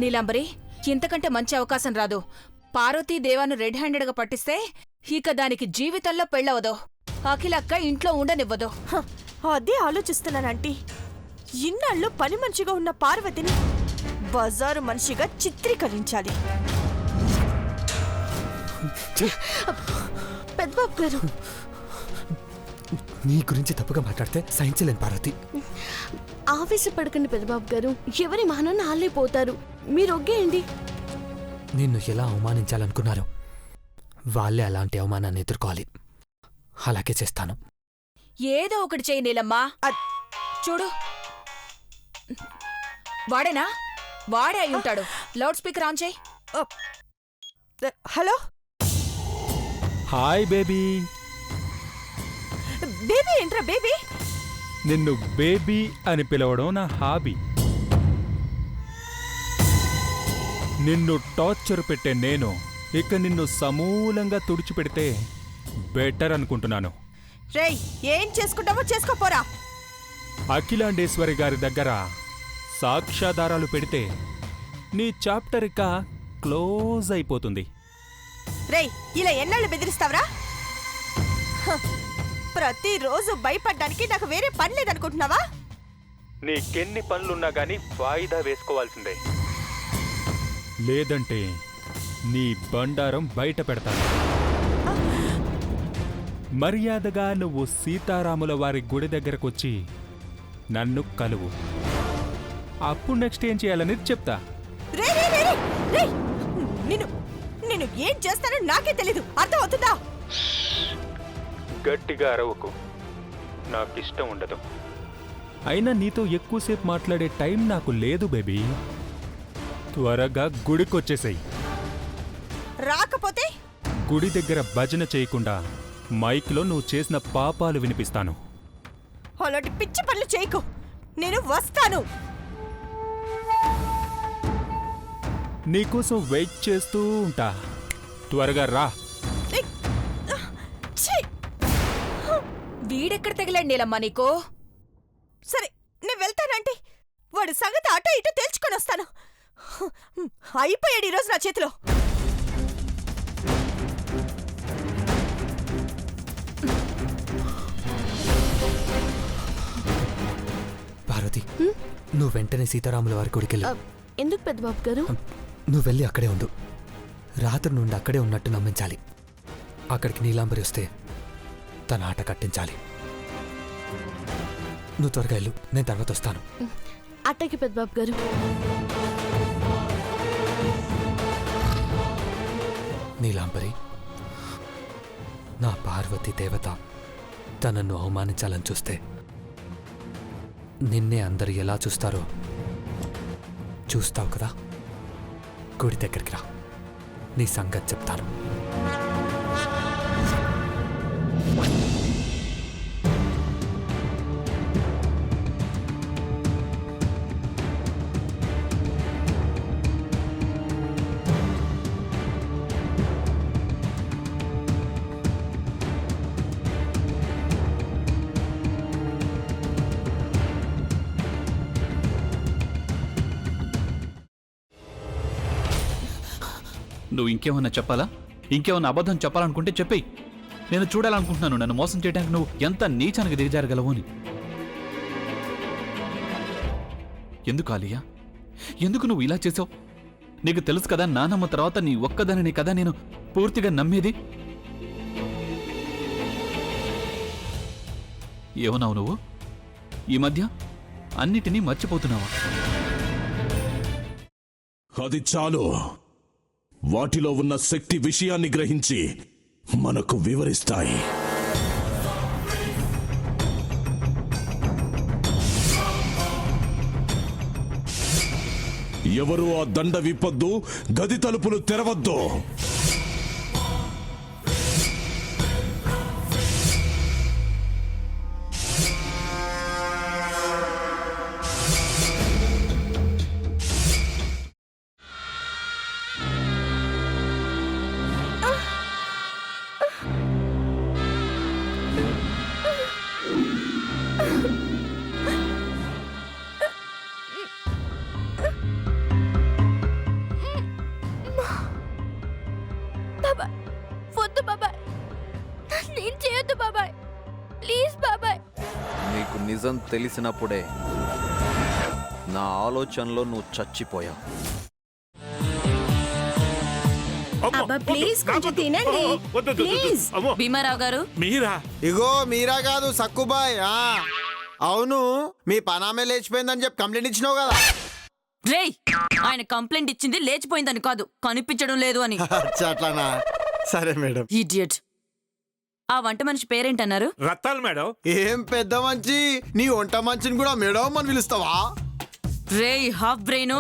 నీలాంబరి, ఇంతకంటే మంచి అవకాశం రాదు. పార్వతీ దేవాను రెడ్ హ్యాండెడ్గా పట్టిస్తే ఇక దానికి జీవితంలో పెళ్ళవదు. అఖిలక్క ఇంట్లో ఉండనివ్వదు. అదే ఆలోచిస్తున్నానంటీ. ఇన్నాళ్ళు పని మనిషిగా ఉన్న పార్వతిని బజారు మనిషిగా చిత్రీకరించాలి. పెద్దబాబు గారు, నీ గురించి తప్పుగా మాట్లాడితే సహించలేను పార్వతి. ఆవేశపడకండి పెద్దబాబు గారు. ఎవరి మానాన్ని ఆళ్ళే పోతారు. మీరు ఒగ్గేయండి. నిన్ను ఎలా అవమానించాలనుకున్నారో వాళ్ళే అలాంటి అవమానాన్ని ఎదుర్కోవాలి. అలాగే చేస్తాను. ఏదో ఒకటి చెయ్యి నీలమ్మా. చూడు, వాడేనా? వాడే అయి ఉంటాడు. లౌడ్ స్పీకర్ ఆన్ చేయి. Hello, hi baby. బేబీ ఏంట్రా బేబీ? నిన్ను బేబీ అని పిలవడం నా హాబీ. నిన్ను టార్చర్ పెట్టే నేను ఇక నిన్ను సమూలంగా తుడిచిపెడితే బెటర్ అనుకుంటున్నాను. రేయ్, ఏం చేసుకుంటావో చేసుకోపోరా. అఖిలాండేశ్వరి గారి దగ్గర సాక్ష్యాధారాలు పెడితే నీ చాప్టర్ ఇక క్లోజ్ అయిపోతుంది. రేయ్, ఇలా ఎన్నాళ్ళు బెదిరిస్తావరా? ప్రతిరోజు భయపడ్డానికి నాకు వేరే పని లేదనుకుంటున్నావా? నీకెన్ని పనులున్నా గానీ వాయిదా వేసుకోవాల్సిందే, లేదంటే నీ బండారం బయట పెడతాను. మర్యాదగా నువ్వు సీతారాముల వారి గుడి దగ్గరకొచ్చి నన్ను కలువు. అప్పుడు నెక్స్ట్ ఏం చేయాలని చెప్తా. నేను ఏం చేస్తానో నాకే తెలీదు. అర్థం అవుతుందా? గట్టిగా అరవకు, నాకిష్టం ఉండదు. అయినా నీతో ఎక్కువసేపు మాట్లాడే టైం నాకు లేదు బేబీ. త్వరగా గుడికొచ్చేసాయి. రాకపోతే గుడి దగ్గర భజన చేయకుండా మైక్లో నువ్వు చేసిన పాపాలు వినిపిస్తాను. అలాంటి పిచ్చి పనులు చేయకు. నేను వస్తాను. నీకోసం వెయిట్ చేస్తూ ఉంటా. త్వరగా రా. వీడెక్కడ తగిలాడు నీలమ్మా నీకు? సరే, నేను వెళ్తానంటే వాడి సంగతి అటో ఇటో తేల్చుకొని వస్తాను. అయిపోయాడు ఈరోజు నా చేతిలో. పార్వతి, నువ్వు వెంటనే సీతారాముల వారి గుడికెళ్ళు. ఎందుకు పెద్దబాబు గారు? నువ్వు వెళ్ళి అక్కడే ఉండు. రాత్రి నుండి అక్కడే ఉన్నట్టు నమ్మించాలి. అక్కడికి నీలాంబరి వస్తే తన ఆట కట్టించాలి. నువ్వు త్వరగా వెళ్ళు, నేను తర్వాత వస్తాను. అట్టకి పెద్దబాబు గారు. నీలాంబరి, నా పార్వతి దేవత తనను అవమానించాలని చూస్తే నిన్నే అందరు ఎలా చూస్తారో చూస్తావు కదా. గుడి దగ్గరికి రా, నీ సంగతి చెప్తాను. నువ్వు ఇంకేమన్నా చెప్పాలా? ఇంకేమన్నా అబద్ధం చెప్పాలనుకుంటే చెప్పేయి. నేను చూడాలనుకుంటున్నాను నన్ను మోసం చేయడానికి నువ్వు ఎంత నీచానికి దిగజారగలవు అని. ఎందుకు ఆలియా, ఎందుకు నువ్వు ఇలా చేసావు? నీకు తెలుసు కదా నానమ్మ తర్వాత నీ ఒక్కదానిని కదా నేను పూర్తిగా నమ్మేది. ఏమన్నావు నువ్వు? ఈ మధ్య అన్నిటినీ మర్చిపోతున్నావా? అది చాలు. వాటిలో ఉన్న శక్తి విషయాన్ని గ్రహించి మనకు వివరిస్తాయి. ఎవరు ఆ దండ విప్పొద్దు, గది తలుపులు తెరవద్దు. నిజం తెలిసినప్పుడే నా ఆలోచనలో నువ్వు చచ్చిపోయావు. అబ్బా ప్లీజ్ కొంచెం తినండి ప్లీజ్. భీమారావు గారు మీరా? ఇగో మీరా కాదు సక్కుబాయ్. అవును, మీ పనామే లేచిపోయిందని చెప్పి కంప్లైంట్ ఇచ్చినావు కదా. రేయ్, ఆయన కంప్లైంట్ ఇచ్చింది లేచిపోయిందని కాదు, కనిపించడం లేదు అని. అచ్చా, అట్లానా? సరే మేడం. ఇడియట్. ఆ వంట మనిషి పేరేంటన్నారు? రత్తాలు మేడం. ఏం పెద్ద మంచి, నీ వంట మంచిని కూడా మేడం అని పిలుస్తావా? రేయ్ హాఫ్ బ్రెయిన్,